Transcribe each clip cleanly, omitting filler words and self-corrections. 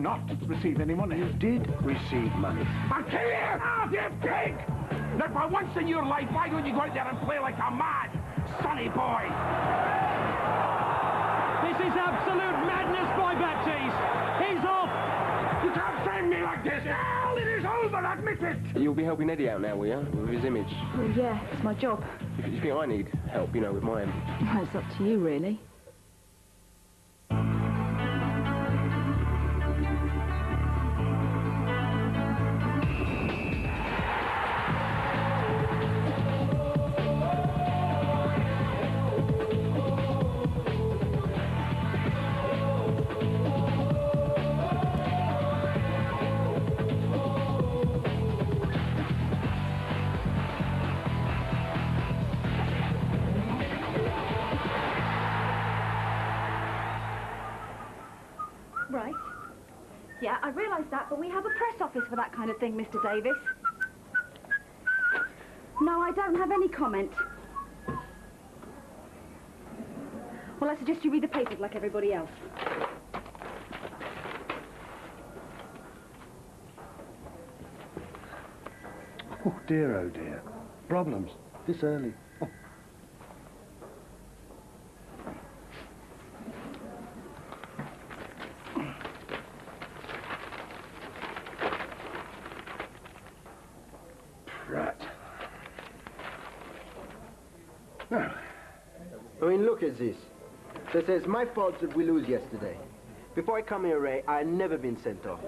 not receive any money. You did receive money. I'll kill you! Oh, you pig! Look, for once in your life, why don't you go out there and play like a mad sonny boy? This is absolute madness by Baptiste. He's off. You can't frame me like this. Hell, it is over, admit it. You'll be helping Eddie out now, will you? With his image. Well, yeah, it's my job. If you think I need help, you know, with mine. Well, it's up to you, really. Right. Yeah, I realise that, but we have a press office for that kind of thing, Mr. Davis. No, I don't have any comment. Well, I suggest you read the papers like everybody else. Oh, dear, oh, dear. Problems. This early. Oh. Right. Now, I mean, look at this. So it says, my fault that we lose yesterday. Before I come here, Ray, I had never been sent off.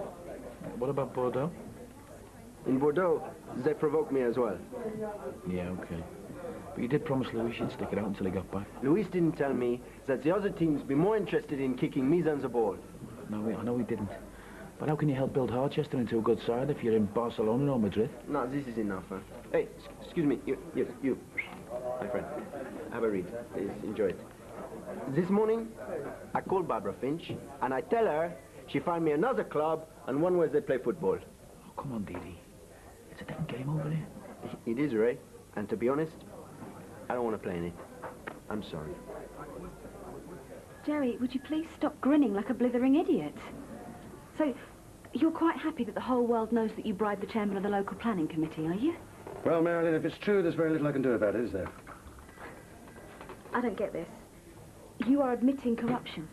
What about Bordeaux? In Bordeaux, they provoked me as well. Yeah, okay. But you did promise Louis you'd stick it out until he got back. Louis didn't tell me that the other teams be more interested in kicking me than the ball. No, I know he didn't. But how can you help build Harchester into a good side if you're in Barcelona or Madrid? No, this is enough, huh? Hey, excuse me, you, my friend. Have a read. Please enjoy it. This morning, I called Barbara Finch, and I tell her she find me another club and one where they play football. Oh, come on, Dee Dee. It's a different game over there. It is, Ray. And to be honest, I don't want to play in it. I'm sorry. Jerry, would you please stop grinning like a blithering idiot? So, you're quite happy that the whole world knows that you bribed the chairman of the local planning committee, are you? well, Marilyn, if it's true, there's very little I can do about it, is there? I don't get this. You are admitting corruption.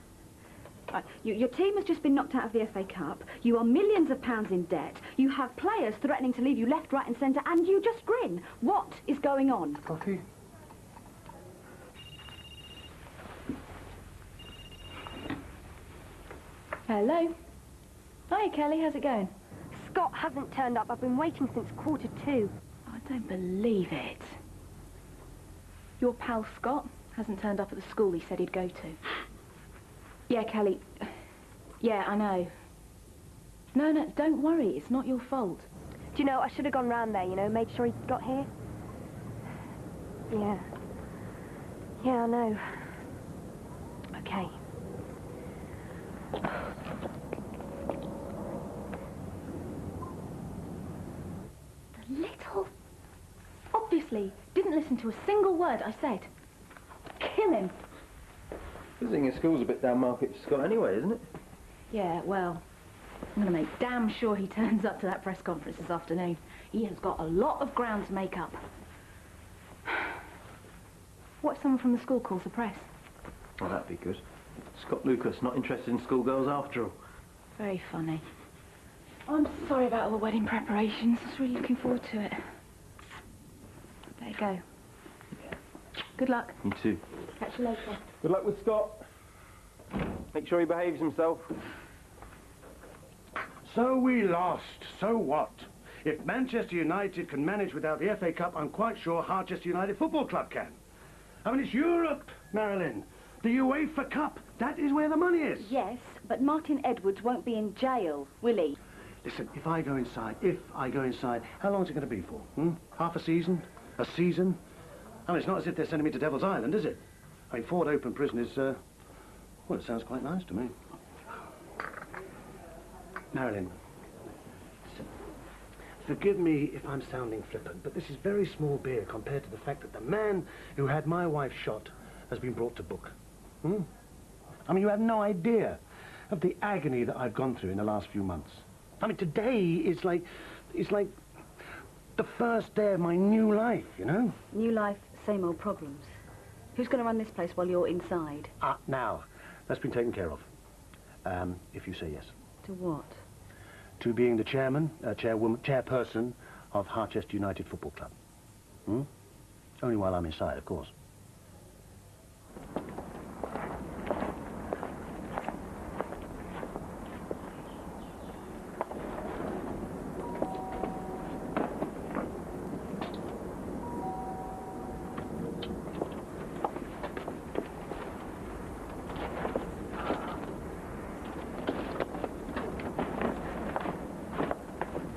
Right, your team has just been knocked out of the FA Cup. You are millions of pounds in debt. You have players threatening to leave you left, right and centre, and you just grin. What is going on? Coffee? Hello. Hi, Kelly. How's it going? Scott hasn't turned up. I've been waiting since 2:45. I don't believe it. Your pal Scott hasn't turned up at the school he said he'd go to. Yeah, Kelly. Yeah, I know. No, don't worry. It's not your fault. Do you know, I should have gone round there, you know, made sure he got here. Yeah. Yeah, I know. Okay. The little... Obviously didn't listen to a single word I said. Kill him. Visiting his school's a bit down market for Scott anyway, isn't it? Yeah, well, I'm going to make damn sure he turns up to that press conference this afternoon. He has got a lot of ground to make up. What if someone from the school calls the press? Oh, that'd be good. Scott Lucas, not interested in schoolgirls after all. Very funny. I'm sorry about all the wedding preparations. I was really looking forward to it. There you go. Good luck. You too. Catch you later. Good luck with Scott. Make sure he behaves himself. So we lost. So what? If Manchester United can manage without the FA Cup, I'm quite sure Harchester United Football Club can. I mean, it's Europe, Marilyn. The UEFA Cup, that is where the money is. Yes, but Martin Edwards won't be in jail, will he? Listen, if I go inside, how long is it going to be for? Half a season? A season? I mean, it's not as if they're sending me to Devil's Island, is it? I mean, Ford Open Prison is, well, it sounds quite nice to me. Marilyn, listen, forgive me if I'm sounding flippant, but this is very small beer compared to the fact that the man who had my wife shot has been brought to book. I mean, you have no idea of the agony that I've gone through in the last few months. I mean, today is like the first day of my new life, you know? New life, same old problems. Who's going to run this place while you're inside? Now, that's been taken care of. If you say yes. To what? To being the chairperson of Harchester United Football Club. Only while I'm inside, of course.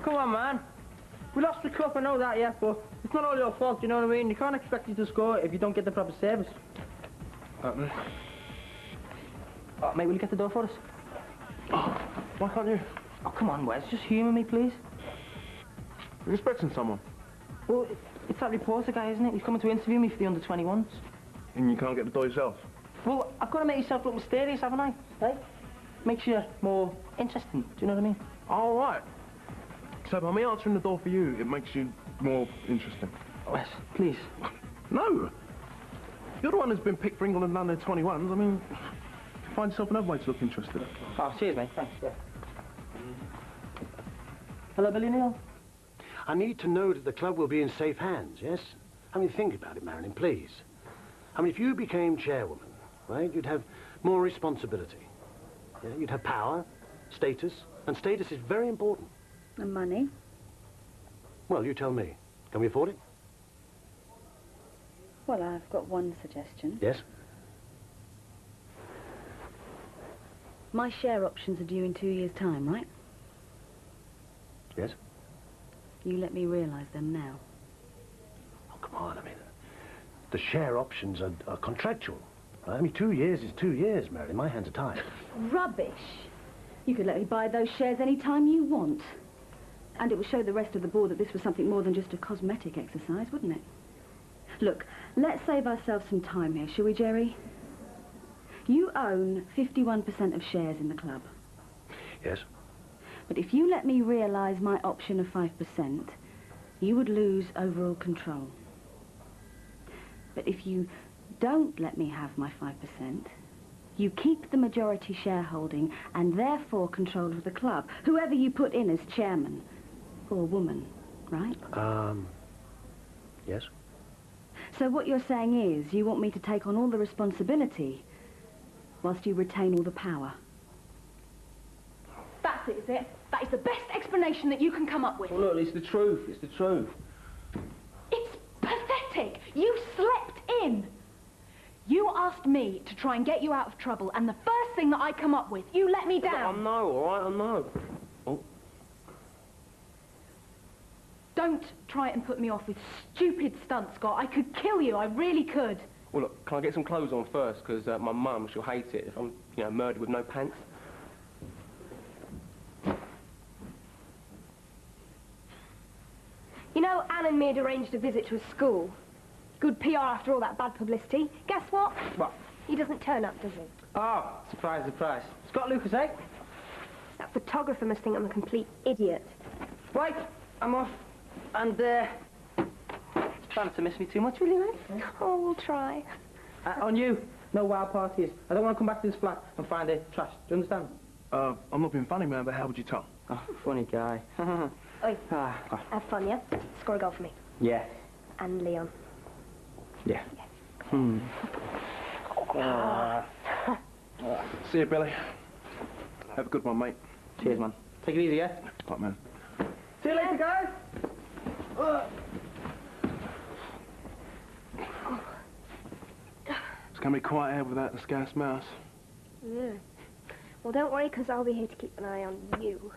Come on, man. We lost the cup, I know that, yeah, but it's not all your fault, you know what I mean? You can't expect you to score if you don't get the proper service. Mate. Oh, mate, will you get the door for us? Oh, why can't you? Oh, come on, Wes, just humour me, please. You're expecting someone? Well, it's that reporter guy, isn't it? He's coming to interview me for the under-21s. And you can't get the door yourself? Well, I've got to make yourself look mysterious, haven't I? Right? Makes you more interesting, do you know what I mean? All right. So by me answering the door for you, it makes you more interesting. Wes, please. No! You're the one who's been picked for England under 21s. I mean, find yourself another way to look interested. Oh, cheers, mate. Thanks, yeah. Hello, Billy Neal. I need to know that the club will be in safe hands, yes? I mean, think about it, Marilyn, please. I mean, if you became chairwoman, right, you'd have more responsibility. Yeah? You'd have power, status, and status is very important. And money? Well, you tell me. Can we afford it? Well, I've got one suggestion. Yes? My share options are due in 2 years' time, right? Yes? You let me realise them now. Oh, come on, I mean, the share options are contractual. Right? I mean, 2 years is 2 years, Marilyn. My hands are tied. Rubbish! You could let me buy those shares any time you want. And it would show the rest of the board that this was something more than just a cosmetic exercise, wouldn't it? Look, let's save ourselves some time here, shall we, Jerry? You own 51% of shares in the club. Yes? But if you let me realise my option of 5%, you would lose overall control. But if you don't let me have my 5%, you keep the majority shareholding and therefore control of the club, whoever you put in as chairman or woman, right? Yes? So what you're saying is you want me to take on all the responsibility whilst you retain all the power. That's it, is it? That is the best explanation that you can come up with. Well, look, it's the truth. It's the truth. It's pathetic. You slept in. You asked me to try and get you out of trouble, and the first thing that I come up with, you let me down. I know, all right, I know. Oh. Don't try and put me off with stupid stunts, Scott. I could kill you. I really could. Well, look, can I get some clothes on first? Because my mum, she'll hate it if I'm, you know, murdered with no pants. You know, Anne and me had arranged a visit to a school. Good PR after all that bad publicity. Guess what? What? He doesn't turn up, does he? Oh, surprise, surprise. Scott Lucas, eh? That photographer must think I'm a complete idiot. Right, I'm off. And, try not to miss me too much, will you, mate? Oh, we'll try. On you, no wild parties. I don't want to come back to this flat and find it trashed. Do you understand? I'm not being funny, man, but how would you tell? Oh, funny guy. Oi, have fun, yeah? Score a goal for me. Yeah. And Leon. Yeah. See you, Billy. Have a good one, mate. Cheers, man. Take it easy, yeah? Right, man. See you later, guys. It's going to be quiet here without the scarce mouse. Yeah. Well, don't worry, because I'll be here to keep an eye on you.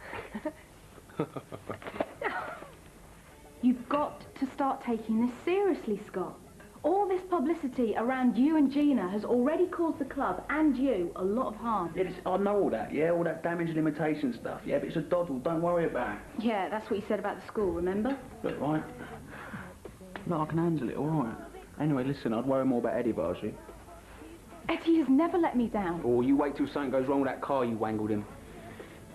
You've got to start taking this seriously, Scott. All this publicity around you and Gina has already caused the club and you a lot of harm. Yeah, I know all that, yeah, all that damage limitation stuff, yeah, but it's a doddle, don't worry about it. Yeah, that's what you said about the school, remember? Look, right. No, I can handle it, all right. Anyway, listen, I'd worry more about Eddie if I was you. Eddie has never let me down. Oh, you wait till something goes wrong with that car you wangled him.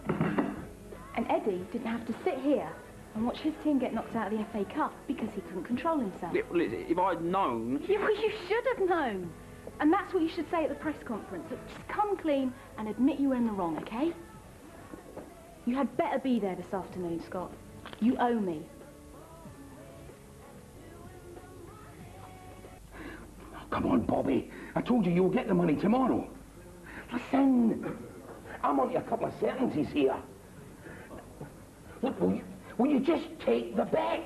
And Eddie didn't have to sit here and watch his team get knocked out of the FA Cup because he couldn't control himself. Listen, if I'd known... Yeah, well, you should have known. And that's what you should say at the press conference. Look, just come clean and admit you were in the wrong, OK? You had better be there this afternoon, Scott. You owe me. Oh, come on, Bobby. I told you you'll get the money tomorrow. Listen, I'm on to a couple of certainties here. Look, will you just take the bet?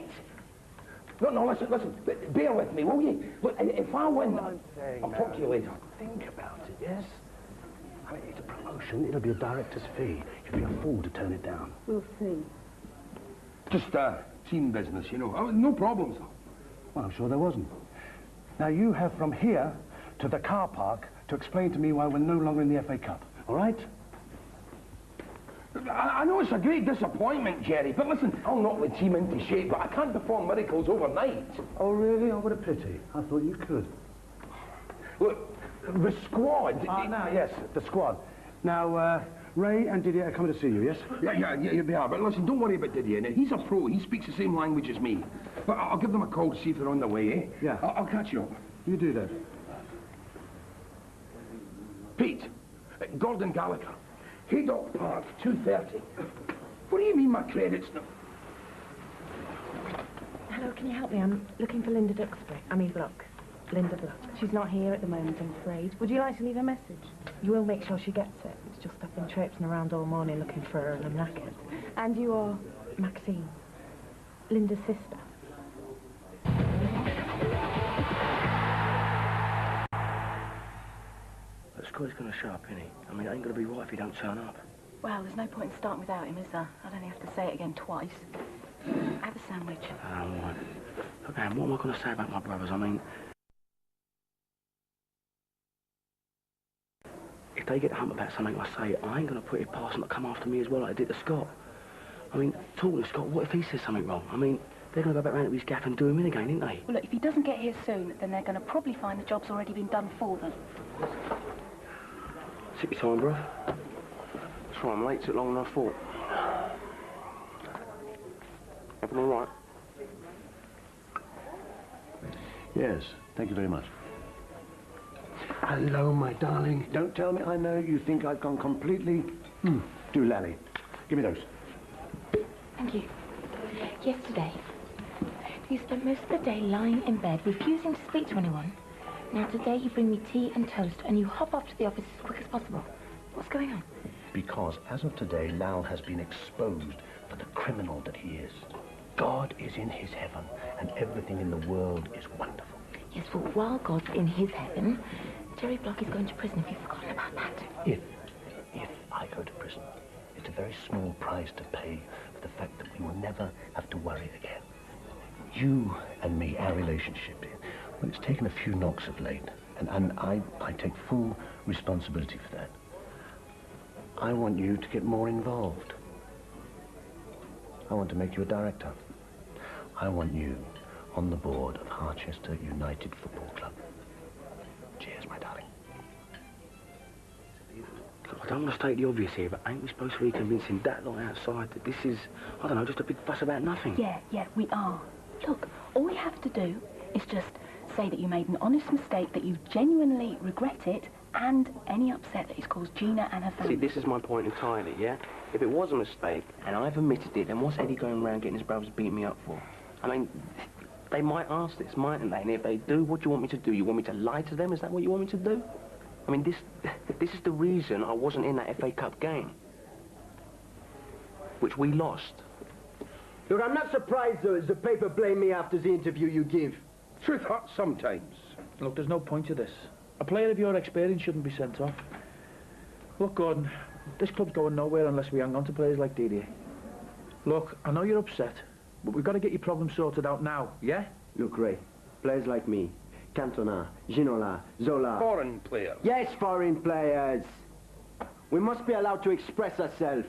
No, listen, bear with me, will you? Look, if I win, I'll talk to you later. Think about it, yes? I mean, it's a promotion, it'll be a director's fee. You'd be a fool to turn it down. We'll see. Just, team business, you know. Oh, no problems. Well, I'm sure there wasn't. Now, you have from here to the car park to explain to me why we're no longer in the FA Cup, all right? I know it's a great disappointment, Jerry, but listen, I'll knock the team into shape, but I can't perform miracles overnight. Oh, really? Oh, what a pity. I thought you could. Look, the squad... Yes, the squad. Now, Ray and Didier are coming to see you, yes? Yeah, they are, but listen, don't worry about Didier. Now, he's a pro, he speaks the same language as me. But I'll give them a call to see if they're on their way, eh? Yeah. I'll catch you up. You do that. Pete, Gordon Gallagher, Haydock Park, 2:30. What do you mean my credit's not... Hello, can you help me? I'm looking for Linda Duxbury. Block. Linda Block. She's not here at the moment, I'm afraid. Would you like to leave a message? You will make sure she gets it. It's just I've been traipsing around all morning looking for her and I'm knackered. And you are? Maxine. Linda's sister. Scott's going to show up, isn't he? I mean, it ain't going to be right if he don't turn up. Well, there's no point in starting without him, is there? I'd only have to say it again twice. Have a sandwich. Right. Look, Anne, what am I going to say about my brothers? I mean... If they get hump about something I say, I ain't going to put it past them to come after me as well like they did to Scott. I mean, talking to Scott, what if he says something wrong? I mean, they're going to go back round to his gaff and do him in again, ain't they? Well, look, if he doesn't get here soon, then they're going to probably find the job's already been done for them. Take your time, bro. That's right, I'm late. Took longer than I thought. Everything all right? Yes, thank you very much. Hello, my darling. Don't tell me I know you think I've gone completely... Do, Lally. Give me those. Thank you. Yesterday, you spent most of the day lying in bed, refusing to speak to anyone. Now today you bring me tea and toast and you hop off to the office as quick as possible. What's going on? Because as of today, Lal has been exposed for the criminal that he is. God is in his heaven and everything in the world is wonderful. Yes, well, while God's in his heaven, Jerry Block is going to prison if you've forgotten about that. If I go to prison, it's a very small price to pay for the fact that we will never have to worry again. You and me, our relationship, well, it's taken a few knocks of late, and I take full responsibility for that. I want you to get more involved. I want to make you a director. I want you on the board of Harchester United Football Club. Cheers, my darling. Look, I don't want to state the obvious here, but ain't we supposed to be convincing that lot outside that this is, I don't know, just a big fuss about nothing? Yeah, we are. Look, all we have to do is just say that you made an honest mistake, that you genuinely regret it, and any upset that it's caused Gina and her family. See, this is my point entirely, yeah? If it was a mistake, and I've admitted it, then what's Eddie going around getting his brothers beating me up for? I mean, they might ask this, mightn't they? And if they do, what do you want me to do? You want me to lie to them? Is that what you want me to do? I mean, this is the reason I wasn't in that FA Cup game, which we lost. Look, I'm not surprised the paper blame me after the interview you give. Truth hurts sometimes. Look, there's no point to this. A player of your experience shouldn't be sent off. Look, Gordon, this club's going nowhere unless we hang on to players like Didier. Look, I know you're upset, but we've got to get your problem sorted out now, yeah? Look, Ray, players like me, Cantona, Ginola, Zola... Foreign players. Yes, foreign players. We must be allowed to express ourselves.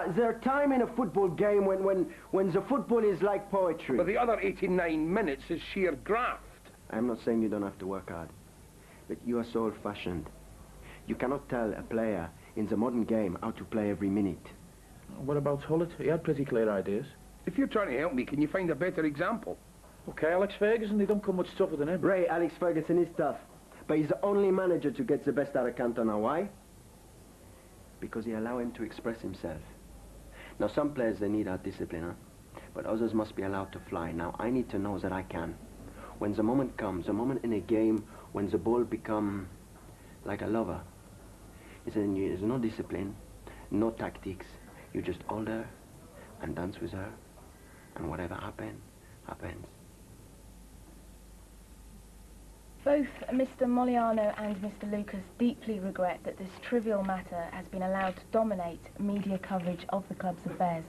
There's time in a football game when the football is like poetry. But the other 89 minutes is sheer graft. I'm not saying you don't have to work hard. But you are so old-fashioned. You cannot tell a player in the modern game how to play every minute. What about Hullett? He had pretty clear ideas. If you're trying to help me, can you find a better example? Okay, Alex Ferguson, they don't come much tougher than him. Ray, Alex Ferguson is tough. But he's the only manager to get the best out of Cantona. Why? Because he allows him to express himself. Now, some players, they need our discipline, huh? But others must be allowed to fly. Now, I need to know that I can. When the moment comes, a moment in a game when the ball becomes like a lover, there's no discipline, no tactics. You just hold her and dance with her, and whatever happens, happens. Both Mr. Moliano and Mr. Lucas deeply regret that this trivial matter has been allowed to dominate media coverage of the club's affairs.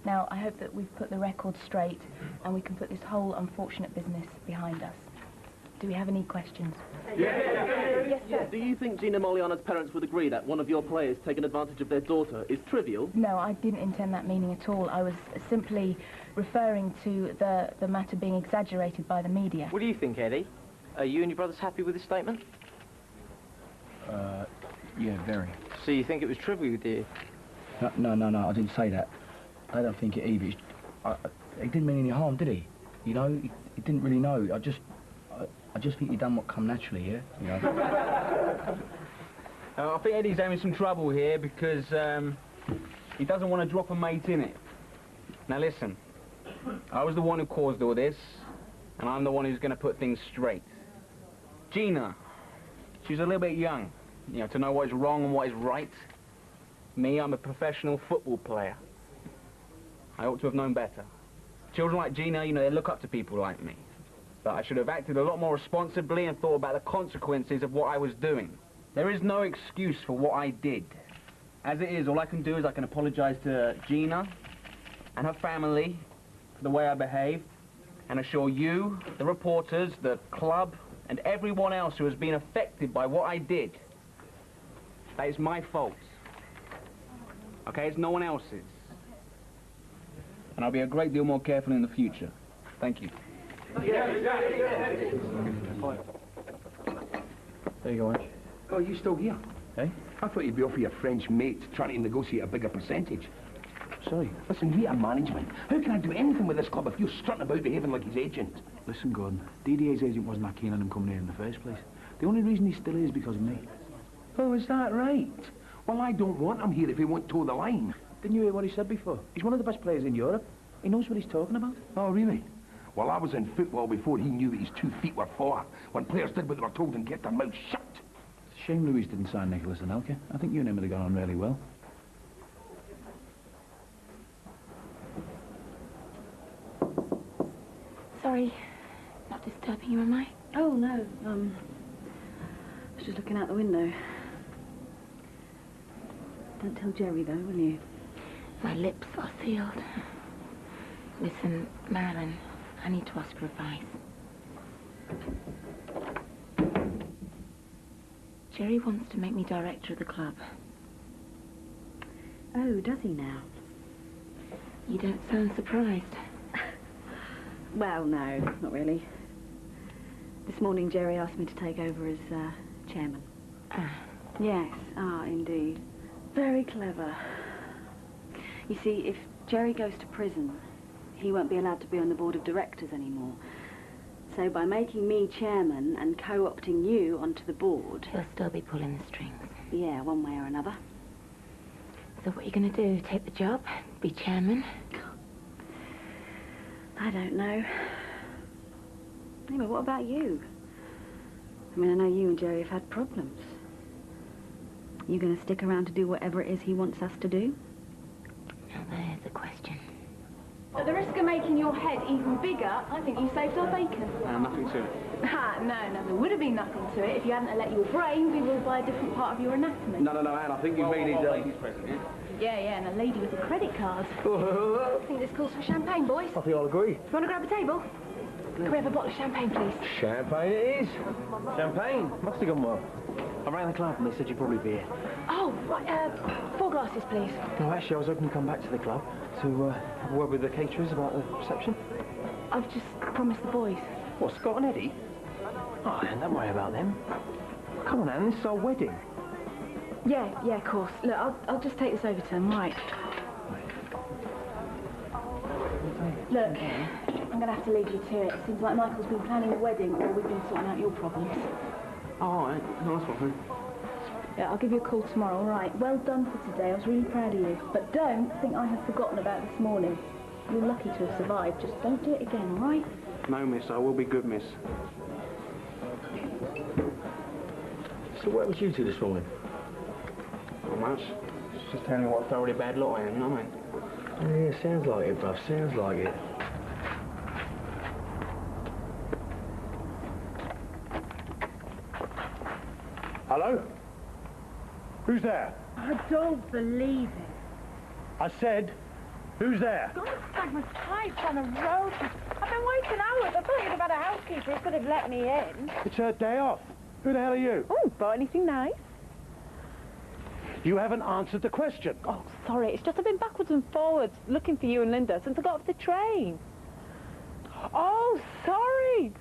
Now, I hope that we've put the record straight and we can put this whole unfortunate business behind us. Do we have any questions? Yes, sir. Do you think Gina Moliano's parents would agree that one of your players taking advantage of their daughter is trivial? No, I didn't intend that meaning at all. I was simply referring to the matter being exaggerated by the media. What do you think, Eddie? Are you and your brothers happy with this statement? Yeah, very. So you think it was trivial, do you? No, I didn't say that. I don't think it either. He didn't mean any harm, did he? You know, he didn't really know. I just think he done what come naturally, yeah? You know? I think Eddie's having some trouble here because he doesn't want to drop a mate in it. Now listen, I was the one who caused all this, and I'm the one who's going to put things straight. Gina, she's a little bit young, you know, to know what is wrong and what is right. Me, I'm a professional football player. I ought to have known better. Children like Gina, you know, they look up to people like me. But I should have acted a lot more responsibly and thought about the consequences of what I was doing. There is no excuse for what I did. As it is, all I can do is I can apologize to Gina and her family for the way I behaved, and assure you, the reporters, the club, and everyone else who has been affected by what I did, that it's my fault. Okay, it's no one else's. And I'll be a great deal more careful in the future. Thank you. There you go, Ange. Oh, you still here? Hey? I thought you'd be off with your French mate trying to negotiate a bigger percentage. Sorry. Listen, we are management. How can I do anything with this club if you're strutting about behaving like his agent? Listen, Gordon, Didier's agent wasn't that keen on him coming here in the first place. The only reason he still is because of me. Oh, is that right? Well, I don't want him here if he won't toe the line. Didn't you hear what he said before? He's one of the best players in Europe. He knows what he's talking about. Oh, really? Well, I was in football before he knew what his 2 feet were for. When players did what they were told and kept their mouths shut. It's a shame Louise didn't sign Nicholas Anelka. I think you and him would have gone on really well. Sorry, not disturbing you, am I? Oh, no. I was just looking out the window. Don't tell Jerry, though, will you? My lips are sealed. Listen, Marilyn, I need to ask for advice. Jerry wants to make me director of the club. Oh, does he now? You don't sound surprised. Well, no, not really. This morning, Jerry asked me to take over as chairman. Yes, indeed. Very clever. You see, if Jerry goes to prison, he won't be allowed to be on the board of directors anymore. So by making me chairman and co-opting you onto the board... He'll still be pulling the strings. Yeah, one way or another. So what are you going to do? Take the job? Be chairman? I don't know. Anyway, what about you? I mean, I know you and Jerry have had problems. You going to stick around to do whatever it is he wants us to do? Now there's the question. At the risk of making your head even bigger, I think you saved our bacon. Nothing to it. No, there would have been nothing to it if you hadn't let your brain be ruled by a different part of your anatomy. No, Anne, I think you've made it... ladies present, yeah? Yeah, and a lady with a credit card. I think this calls for champagne, boys. I think I'll agree. You want to grab a table? Can we have a bottle of champagne, please? Champagne it is. Champagne. Must have gone well. I rang the club and they said you'd probably be here. Oh, right, 4 glasses, please. No, actually, I was hoping to come back to the club to have a word with the caterers about the reception. I've just promised the boys. What, Scott and Eddie? Oh, and don't worry about them. Come on, Anne, this is our wedding. Yeah, of course. Look, I'll just take this over to him, right? Look, I'm going to have to leave you to it. Seems like Michael's been planning a wedding while we've been sorting out your problems. All right, nice one. Yeah, I'll give you a call tomorrow, all right? Well done for today. I was really proud of you. But don't think I have forgotten about this morning. You're lucky to have survived. Just don't do it again, all right? No, miss, I will be good, miss. So where was you two this morning? Not much. Just telling you what a thoroughly bad lot I am, you know what I mean? Yeah, sounds like it, bruv. Sounds like it. Hello? Who's there? I don't believe it. I said, who's there? God, stand my pipes on a road. I've been waiting hours. I thought you'd have had a housekeeper who could have let me in. It's her day off. Who the hell are you? Oh, bought anything nice? You haven't answered the question. Oh, sorry. It's just I've been backwards and forwards looking for you and Linda since I got off the train. Oh, sorry.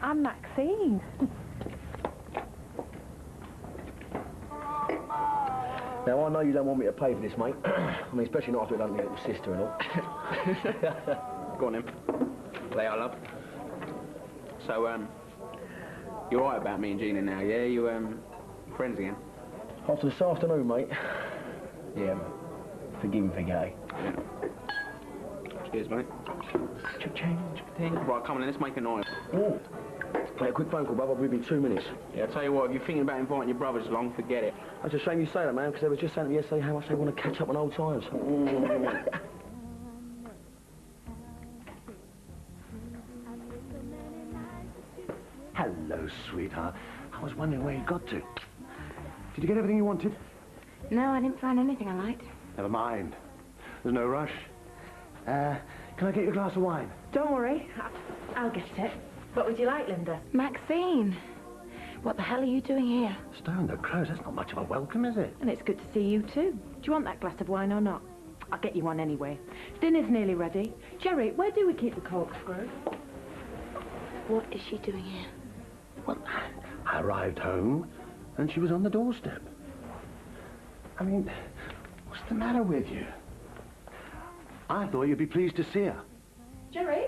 I'm Maxine. Now, I know you don't want me to pay for this, mate. I mean, especially not after we've done your little sister and all. Go on, then. Play our love. So, you're all right about me and Gina now, yeah? You, friends again? After this afternoon, mate. Yeah, forgive and forget. Yeah. Cheers, mate. Change thing. Right, come on, then, let's make a noise. Oh. Mate, a quick phone call, brother. I'll be in 2 minutes. Yeah, I'll tell you what, if you're thinking about inviting your brothers along, forget it. That's a shame you say that, man, because they were just saying to me yesterday how much they want to catch up on old times. Hello, sweetheart. I was wondering where you got to. Did you get everything you wanted? No, I didn't find anything I liked. Never mind. There's no rush. Can I get you a glass of wine? Don't worry. I'll get it. What would you like, Linda? Maxine, what the hell are you doing here? Stone the crows, that's not much of a welcome, is it? And it's good to see you too. Do you want that glass of wine or not? I'll get you one anyway. Dinner's nearly ready. Jerry, where do we keep the corkscrew? What is she doing here? Well, I arrived home and she was on the doorstep. I mean, what's the matter with you? I thought you'd be pleased to see her. Jerry?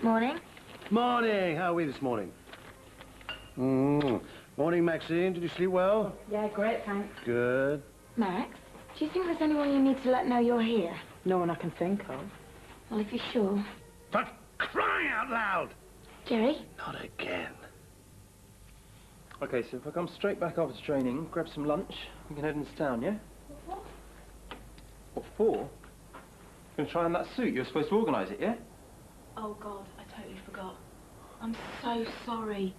Morning. Morning. How are we this morning? Morning, Maxine. Did you sleep well? Yeah, great, thanks. Good. Max, do you think there's anyone you need to let know you're here? No one I can think of. Well, if you're sure. For crying out loud! Jerry? Not again. OK, so if I come straight back after training, grab some lunch, we can head into town, yeah? What for? Gonna try on that suit? You were supposed to organise it, yeah? Oh, God, I totally forgot. I'm so sorry.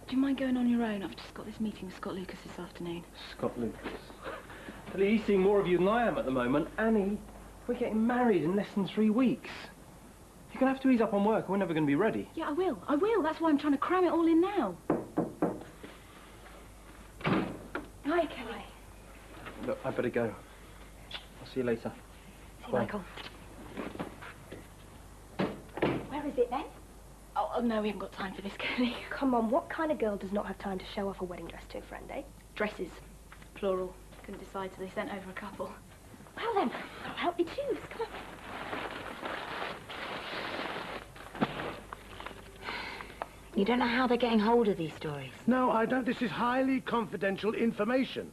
Do you mind going on your own? I've just got this meeting with Scott Lucas this afternoon. Scott Lucas. Well, he's seeing more of you than I am at the moment. Annie, we're getting married in less than 3 weeks. You're going to have to ease up on work or we're never going to be ready. Yeah, I will. I will. That's why I'm trying to cram it all in now. Hi, Kelly. Look, I better go. I'll see you later. See you, Michael. Where is it, then? Oh, no, we haven't got time for this, Kelly. Come on, what kind of girl does not have time to show off a wedding dress to a friend, eh? Dresses. Plural. Couldn't decide, so they sent over a couple. Well, then, I'll help you choose. Come on. You don't know how they're getting hold of these stories. No, I don't. This is highly confidential information.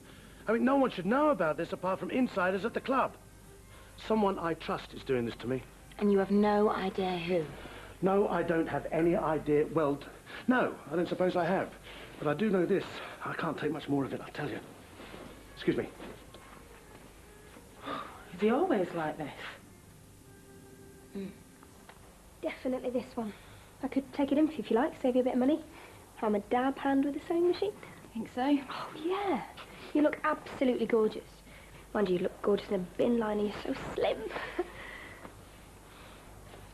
I mean, no one should know about this apart from insiders at the club. Someone I trust is doing this to me. And you have no idea who? No, I don't have any idea. Well, no, I don't suppose I have. But I do know this. I can't take much more of it, I'll tell you. Excuse me. Is he always like this? Definitely this one. I could take it in for you if you like, save you a bit of money. I'm a dab hand with a sewing machine. Think so? Oh, yeah. You look absolutely gorgeous. Mind you, you look gorgeous in a bin liner. You're so slim.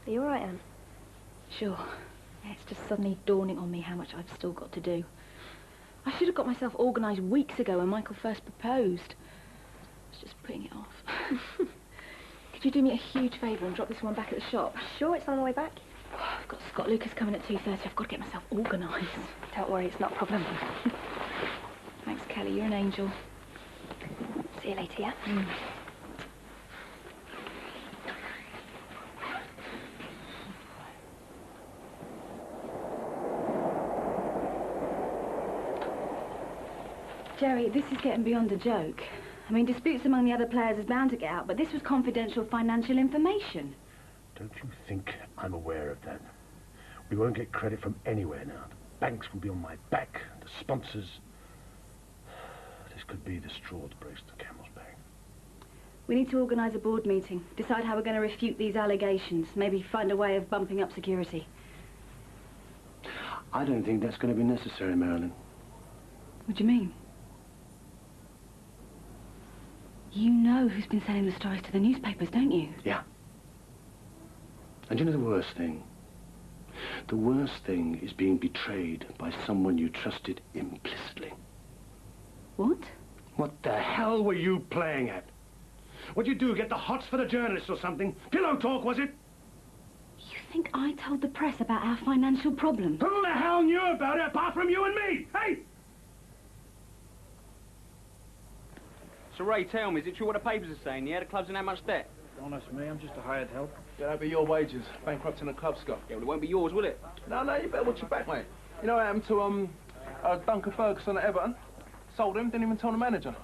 Are you all right, Anne? Sure. Yeah, it's just suddenly dawning on me how much I've still got to do. I should have got myself organised weeks ago when Michael first proposed. I was just putting it off. Could you do me a huge favour and drop this one back at the shop? Sure, it's on the way back. I've got Scott Lucas coming at 2:30. I've got to get myself organised. Don't worry, it's not a problem. Thanks, Kelly. You're an angel. See you later, yeah? Jerry, this is getting beyond a joke. I mean, disputes among the other players is bound to get out, but this was confidential financial information. Don't you think I'm aware of that? We won't get credit from anywhere now. The banks will be on my back, the sponsors. This could be the straw that breaks the camel's back. We need to organise a board meeting, decide how we're going to refute these allegations, maybe find a way of bumping up security. I don't think that's going to be necessary, Marilyn. What do you mean? You know who's been selling the stories to the newspapers, don't you? Yeah. And you know the worst thing? The worst thing is being betrayed by someone you trusted implicitly. What? What the hell were you playing at? What'd you do, get the hots for the journalists or something? Pillow talk, was it? You think I told the press about our financial problem? Who the hell knew about it apart from you and me? Hey! So, Ray, tell me, is it true what the papers are saying, yeah? The club's in that much debt? Don't ask me, I'm just a hired help. That'll be your wages, bankrupting the club, Scott. Yeah, well, it won't be yours, will it? No, you better watch your back, mate. You know what happened to, Duncan Ferguson at Everton? Sold him, didn't even tell the manager.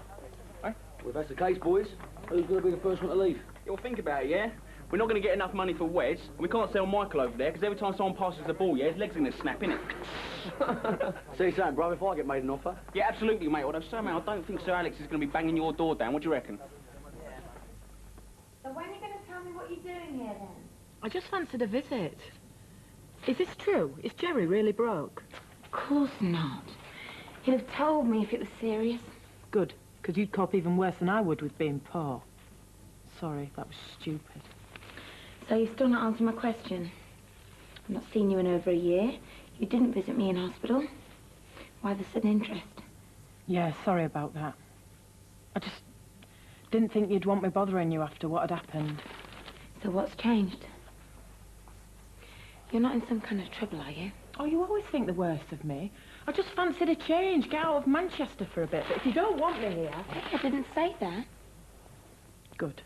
Eh? Well, if that's the case, boys, who's going to be the first one to leave? Yeah, well, think about it, yeah? We're not going to get enough money for Wes, and we can't sell Michael over there, because every time someone passes the ball, yeah, his leg's going to snap, innit? See something, bro, if I get made an offer. Yeah, absolutely, mate. Although, somehow, I don't think Sir Alex is going to be banging your door down. What do you reckon? So when are you going to tell me what you're doing here, then? I just fancied a visit. Is this true? Is Jerry really broke? Of course not. He'd have told me if it was serious. Good, because you'd cop even worse than I would with being poor. Sorry, that was stupid. So you're still not answering my question? I've not seen you in over a year. You didn't visit me in hospital. Why the sudden interest? Yeah, sorry about that. I just didn't think you'd want me bothering you after what had happened. So what's changed? You're not in some kind of trouble, are you? Oh, you always think the worst of me. I just fancied a change, get out of Manchester for a bit. But if you don't want me here... Hey, I didn't say that. Good.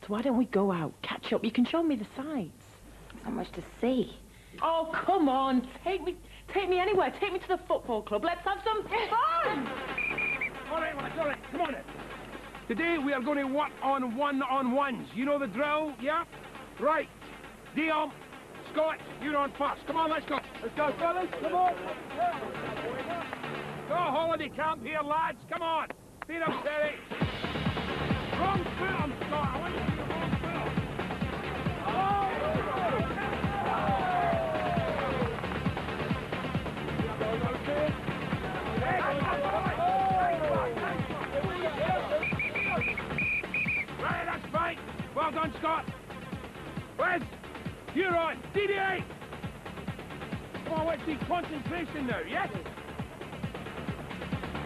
So why don't we go out, catch up? You can show me the sights. There's not much to see. Oh, come on. Take me anywhere. Take me to the football club. Let's have some fun! All right, lads, all right. Come on then. Today we are going to work on one-on-ones. You know the drill, yeah? Right. Dion, Scott, you're on first. Come on, let's go. Let's go, fellas. Come on. Go holiday camp here, lads. Come on. Feet up steady. Wrong foot on Scott. I want you to see the wrong foot. Right, that's fine. Well done, Scott. Wes, you're on. DD8. Come on, let's see concentration now, yes?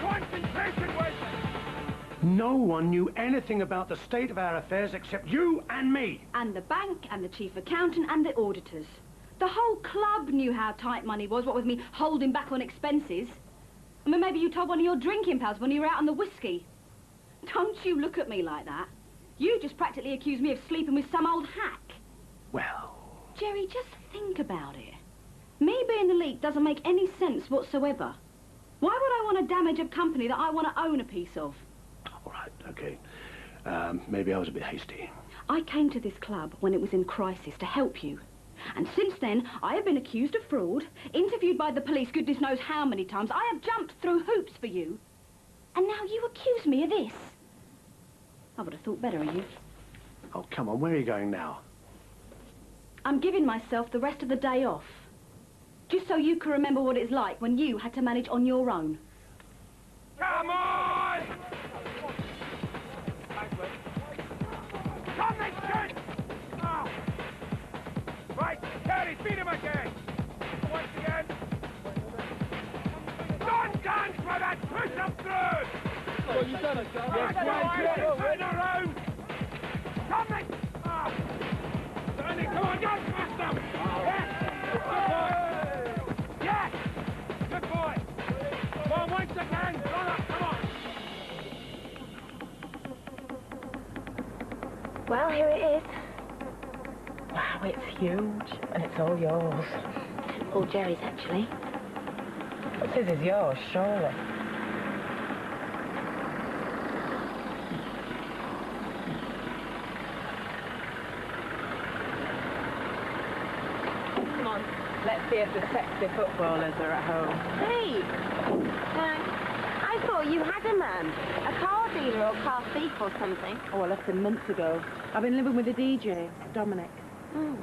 Concentration, Wes. No one knew anything about the state of our affairs except you and me. And the bank, and the chief accountant, and the auditors. The whole club knew how tight money was, what with me holding back on expenses. I mean, maybe you told one of your drinking pals when you were out on the whiskey. Don't you look at me like that. You just practically accused me of sleeping with some old hack. Well... Jerry, just think about it. Me being the leak doesn't make any sense whatsoever. Why would I want to damage a company that I want to own a piece of? All right, okay. Maybe I was a bit hasty. I came to this club when it was in crisis to help you. And since then, I have been accused of fraud, interviewed by the police goodness knows how many times. I have jumped through hoops for you. And now you accuse me of this. I would have thought better of you. Oh, come on, where are you going now? I'm giving myself the rest of the day off. Just so you can remember what it's like when you had to manage on your own. Come on! Come, let's shoot! Oh. Right, Terry, feed him again. Once again. Don't dance! Well, you've done it, son. Yes, well, turn around! Tommy! Danny, come on, go faster! Yes! Yes! Good boy! Come on, once again! Run up, come on! Well, here it is. Wow, it's huge, and it's all yours. All Jerry's, actually. This is yours, surely. Come on, let's see if the sexy footballers are at home. Hey! I thought you had a man. A car dealer or car thief or something. Oh, I left him months ago. I've been living with a DJ, Dominic. Oh.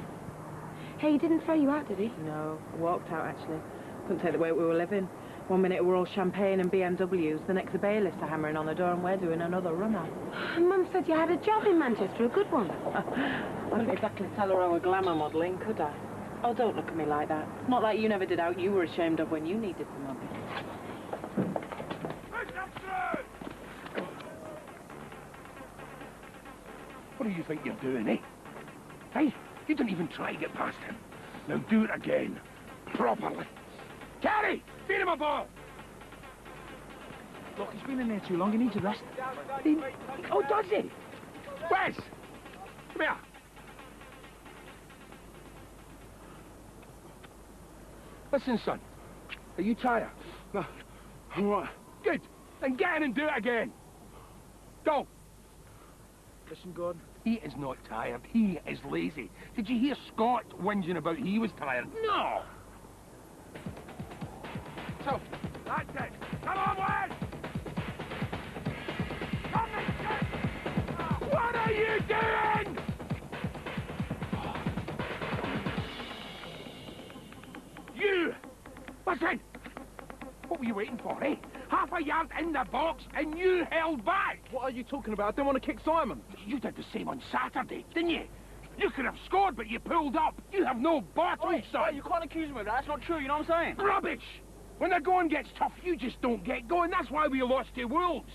Hey, he didn't throw you out, did he? No, I walked out, actually. Couldn't take the way we were living. One minute we're all champagne and BMWs, the next the bailiffs are hammering on the door and we're doing another run-out. Mum said you had a job in Manchester, a good one. I couldn't exactly tell her I were glamour modelling, could I? Oh, don't look at me like that. It's not like you never did out you were ashamed of when you needed the money. What do you think you're doing, eh? Hey, you didn't even try to get past him. Now do it again. Properly. Carrie, feed him a ball! Look, he's been in there too long. He needs a rest. Oh, does he? Wes! Come here. Listen, son. Are you tired? No. I'm right. Good. Then get in and do it again. Go. Listen, Gordon. He is not tired. He is lazy. Did you hear Scott whinging about he was tired? No! So, that's it. Come on, Wes! Come on, what are you doing? You! Listen! What were you waiting for, eh? Half a yard in the box and you held back! What are you talking about? I didn't want to kick Simon. You did the same on Saturday, didn't you? You could have scored, but you pulled up. You have no bottle, son. You can't accuse me of that. That's not true, you know what I'm saying? Rubbish! When the going gets tough, you just don't get going. That's why we lost to Wolves.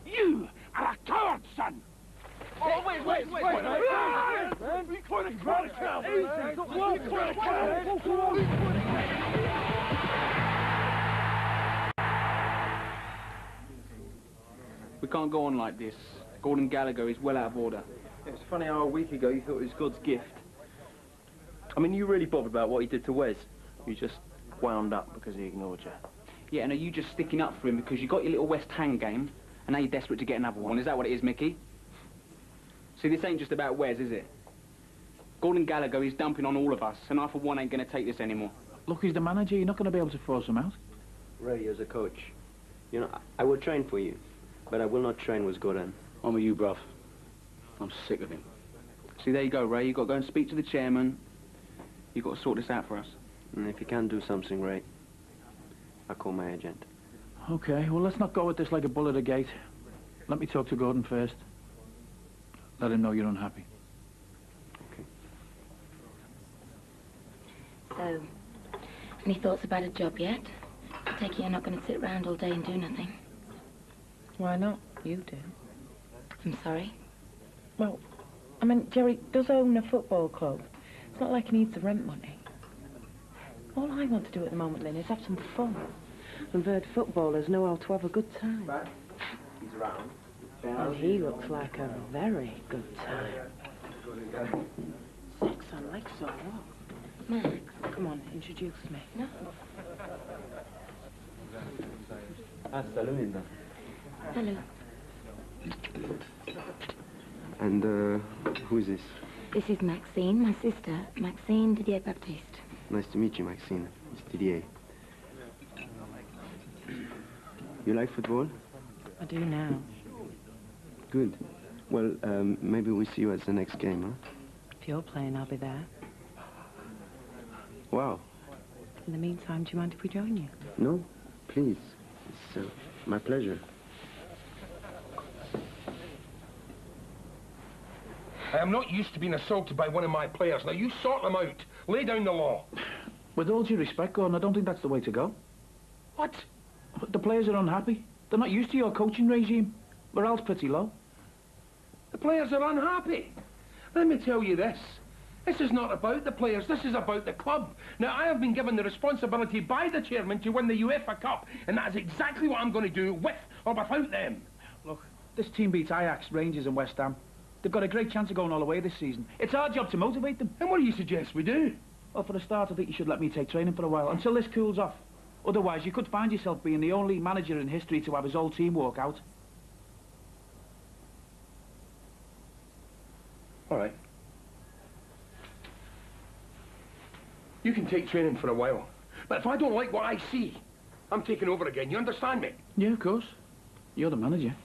You are a coward, son! Oh, wait. We can't go on like this. Gordon Gallagher is well out of order. It's funny how a week ago you thought it was God's gift. I mean, you really bothered about what he did to Wes. You just wound up because he ignored you. Yeah, and are you just sticking up for him because you got your little West Ham game and now you're desperate to get another one? Is that what it is, Mickey? See, this ain't just about Wes, is it? Gordon Gallagher is dumping on all of us, and I, for one, ain't going to take this anymore. Look, he's the manager. You're not going to be able to force him out. Ray, as a coach, you know, I will train for you, but I will not train with Gordon. I'm with you, bruv. I'm sick of him. See, there you go, Ray. You've got to go and speak to the chairman. You've got to sort this out for us. And if you can't do something, Ray, I'll call my agent. Okay, well, let's not go at this like a bull at a gate. Let me talk to Gordon first. Let him know you're unhappy. Okay. So, any thoughts about a job yet? I take it you're not going to sit around all day and do nothing. Why not? You do. I'm sorry? Well, I mean, Jerry does own a football club. It's not like he needs the rent money. All I want to do at the moment, Lynn, is have some fun. And Verd footballers know how to have a good time. He's around. And he looks like a very good time. Sex on legs or what? Max. Come on, introduce me. No. Hasta luego. Hello. And, who is this? This is Maxine, my sister, Maxine Didier Baptiste. Nice to meet you, Maxine. It's Didier. You like football? I do now. Good. Well, maybe we'll see you at the next game, huh? If you're playing, I'll be there. Wow. In the meantime, do you mind if we join you? No, please. It's my pleasure. I am not used to being assaulted by one of my players. Now, you sort them out. Lay down the law. With all due respect, Gordon, I don't think that's the way to go. What? The players are unhappy. They're not used to your coaching regime. Morale's pretty low. The players are unhappy. Let me tell you this. This is not about the players, this is about the club. Now, I have been given the responsibility by the chairman to win the UEFA Cup, and that is exactly what I'm going to do with or without them. Look, this team beats Ajax, Rangers and West Ham. They've got a great chance of going all the way this season. It's our job to motivate them. And what do you suggest we do? Well, for a start, I think you should let me take training for a while, until this cools off. Otherwise, you could find yourself being the only manager in history to have his whole team walk out. All right. You can take training for a while. But if I don't like what I see, I'm taking over again. You understand me? Yeah, of course. You're the manager.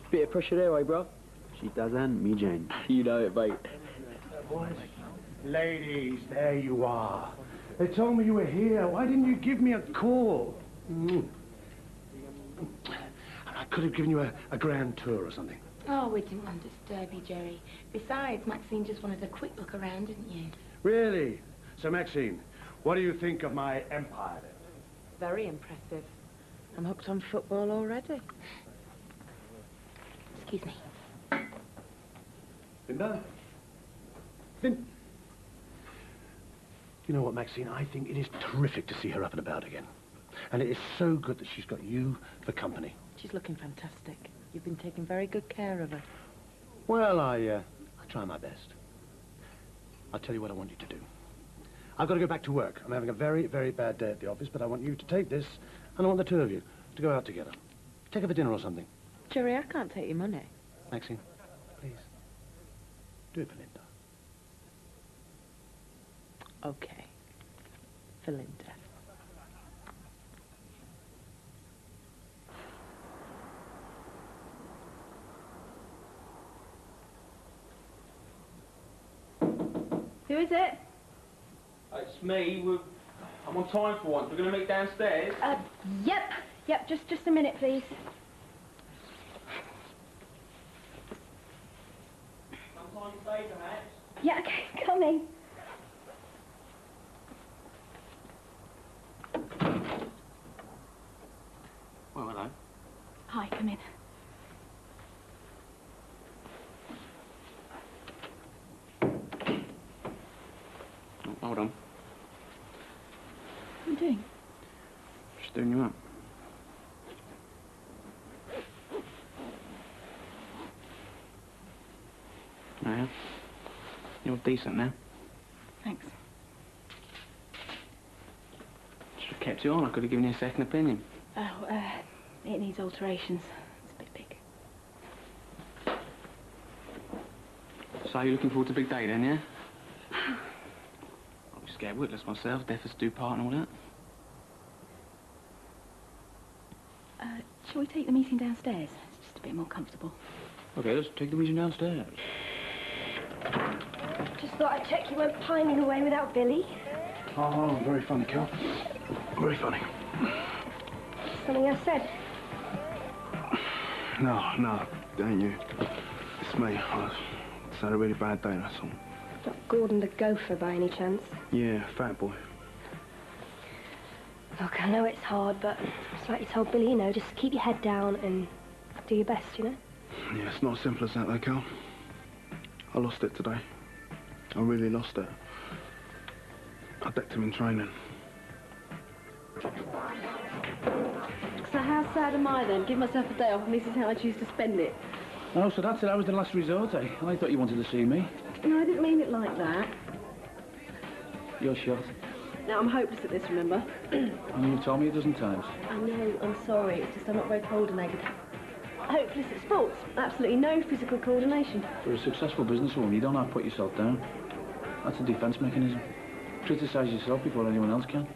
Bit of pressure there, eh, bro? She doesn't, me Jane. You know it, mate. Ladies, there you are. They told me you were here. Why didn't you give me a call? I could have given you a grand tour or something. Oh, we didn't want to disturb you, Jerry. Besides, Maxine just wanted a quick look around, didn't you? Really? So, Maxine, what do you think of my empire, then? Very impressive. I'm hooked on football already. Excuse me. Linda? Lynn? You know what, Maxine? I think it is terrific to see her up and about again. And it is so good that she's got you for company. She's looking fantastic. You've been taking very good care of her. Well, I try my best. I'll tell you what I want you to do. I've got to go back to work. I'm having a very, very bad day at the office, but I want you to take this, and I want the two of you to go out together. Take her for dinner or something. Jerry, I can't take your money. Maxine, please. Do it for Linda. Okay. For Linda. Who is it? It's me. I'm on time for once. We're going to meet downstairs. Yep, just a minute, please. Sometime today, perhaps? Yeah, okay, coming. Well, hello. Hi, come in. Oh, hold on. What are you doing? Just doing you up. Now, you're decent now. Thanks. Should have kept you on. I could have given you a second opinion. Oh, it needs alterations. It's a bit big. So you're looking forward to big day then, yeah? I'm scared witless myself, deaf as stew part and all that. Shall we take the meeting downstairs? It's just a bit more comfortable. Okay, let's take the meeting downstairs. Just thought I'd check you weren't pining away without Billy. Oh, very funny, Cal. Very funny. Something I said. No, it ain't you. It's me. I had a really bad day, that's all. Not Gordon the gopher by any chance. Yeah, fat boy. Look, I know it's hard, but it's like you told Billy, you know, just keep your head down and do your best, you know? Yeah, it's not as simple as that, though, Cal. I lost it today. I really lost it. I decked him in training. So how sad am I then? Give myself a day off and this is how I choose to spend it. Oh, so that's it. I was the last resort, eh? I thought you wanted to see me. No, I didn't mean it like that. You're shot. Now, I'm hopeless at this, remember? And you've told me a dozen times. I know, I'm sorry. It's just I'm not very coordinated. Hopeless at sports. Absolutely no physical coordination. For a successful businesswoman, you don't have to put yourself down. That's a defence mechanism. Criticise yourself before anyone else can.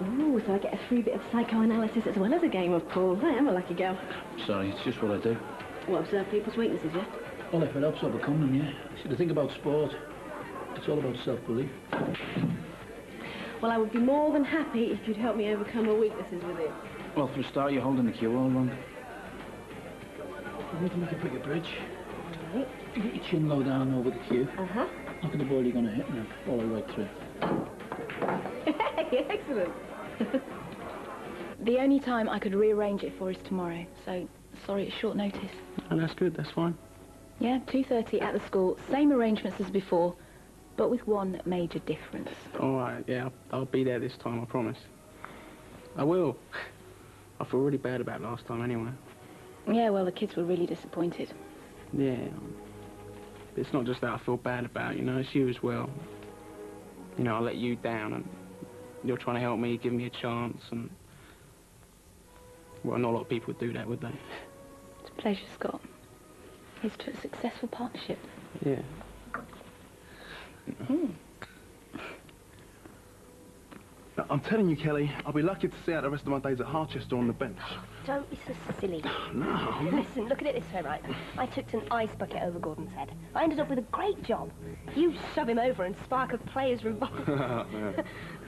Ooh, so I get a free bit of psychoanalysis as well as a game of pool. I am a lucky girl. Sorry, it's just what I do. What, observe people's weaknesses, yeah? Well, if it helps overcome them, yeah. See, the thing about sport, it's all about self-belief. Well, I would be more than happy if you'd help me overcome my weaknesses with it. Well, for a start, you're holding the cue all wrong. You need to make a bigger bridge. Right. You get your chin low down over the cue. Uh-huh. Look at the ball you're going to hit and follow right through. Hey, excellent. The only time I could rearrange it for is tomorrow, so sorry it's short notice. Oh, that's good, that's fine. Yeah, 2:30 at the school, same arrangements as before, but with one major difference. All right, yeah, I'll be there this time, I promise. I will. I feel really bad about last time anyway. Yeah, well, the kids were really disappointed. Yeah. It's not just that I feel bad about, you know, it's you as well. You know, I let you down and you're trying to help me, give me a chance and... Well, not a lot of people would do that, would they? It's a pleasure, Scott. Here's to a successful partnership. Yeah. Now, I'm telling you, Kelly, I'll be lucky to see out the rest of my days at Harchester on the bench. Don't be so silly. No. Listen, look at it this way, right? I took an ice bucket over Gordon's head. I ended up with a great job. You shove him over and spark a player's revolt.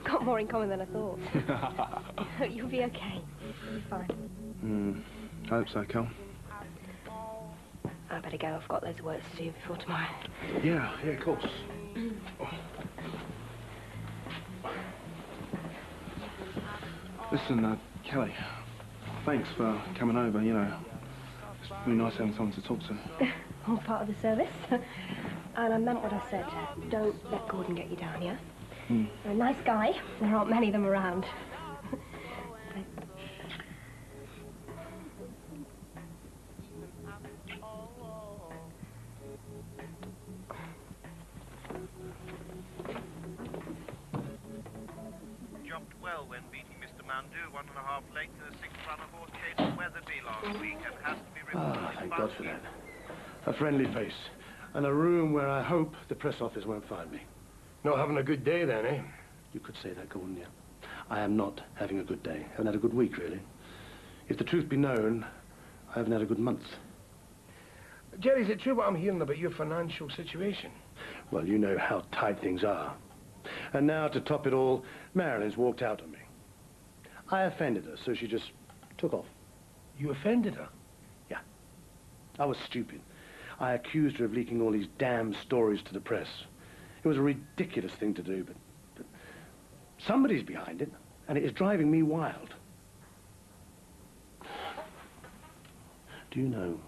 Got more in common than I thought. You'll be okay. You'll be fine. I hope so, Kel. I better go. I've got loads of work to do before tomorrow. Yeah, of course. Listen, Kelly, thanks for coming over, you know. It's really nice having someone to talk to. All part of the service. And I meant what I said. Don't let Gordon get you down, yeah? You're a nice guy. There aren't many of them around. Jumped well when beating Mr. Mandu 1.5 late to the 6th run aboard Case Weatherby last week and has to be reported. Ah, thank God for that. A friendly face. And a room where I hope the press office won't find me. Not having a good day then, eh? You could say that, Gordon, yeah. I am not having a good day. I haven't had a good week, really. If the truth be known, I haven't had a good month. Jerry, is it true what I'm hearing about your financial situation? Well, you know how tight things are. And now, to top it all, Marilyn's walked out on me. I offended her, so she just took off. You offended her? Yeah. I was stupid. I accused her of leaking all these damn stories to the press. It was a ridiculous thing to do, but somebody's behind it, and it is driving me wild. Do you know,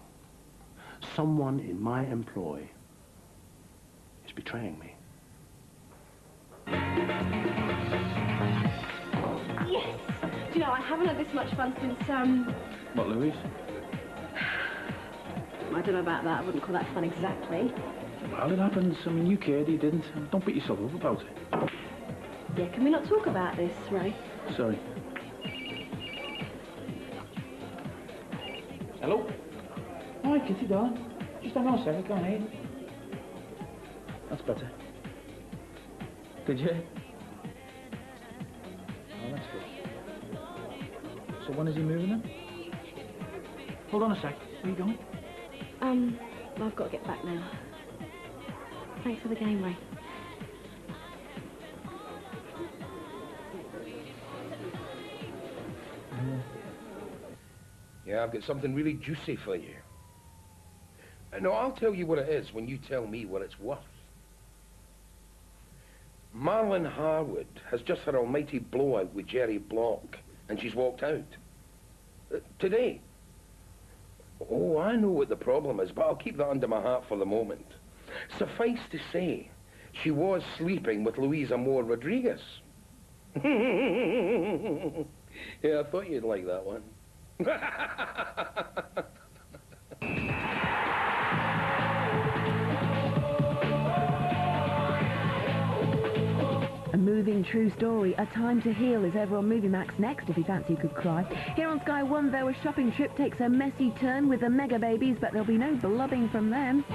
someone in my employ is betraying me. Yes! Do you know, I haven't had this much fun since, What, Louise? I don't know about that. I wouldn't call that fun exactly. Well, it happens. I mean, you cared, he didn't. Don't beat yourself up about it. Yeah, can we not talk about this, Ray? Sorry. Hello? Hi, Kitty, darling. Just hang on a second, can't hear you. That's better. Did you? Oh, that's good. So when is he moving then? Hold on a sec. Where are you going? I've got to get back now. Thanks for the game, Ray. Yeah, I've got something really juicy for you. No, I'll tell you what it is when you tell me what it's worth. Marlon Harwood has just had an almighty blowout with Jerry Block, and she's walked out. Today. Oh, I know what the problem is, but I'll keep that under my hat for the moment. Suffice to say, she was sleeping with Louisa Moore Rodriguez. Yeah, I thought you'd like that one. A moving true story, A Time to Heal, is over on Movie Max next, if you fancy you could cry. Here on Sky One, though, a shopping trip takes a messy turn with the mega babies, but there'll be no blubbing from them.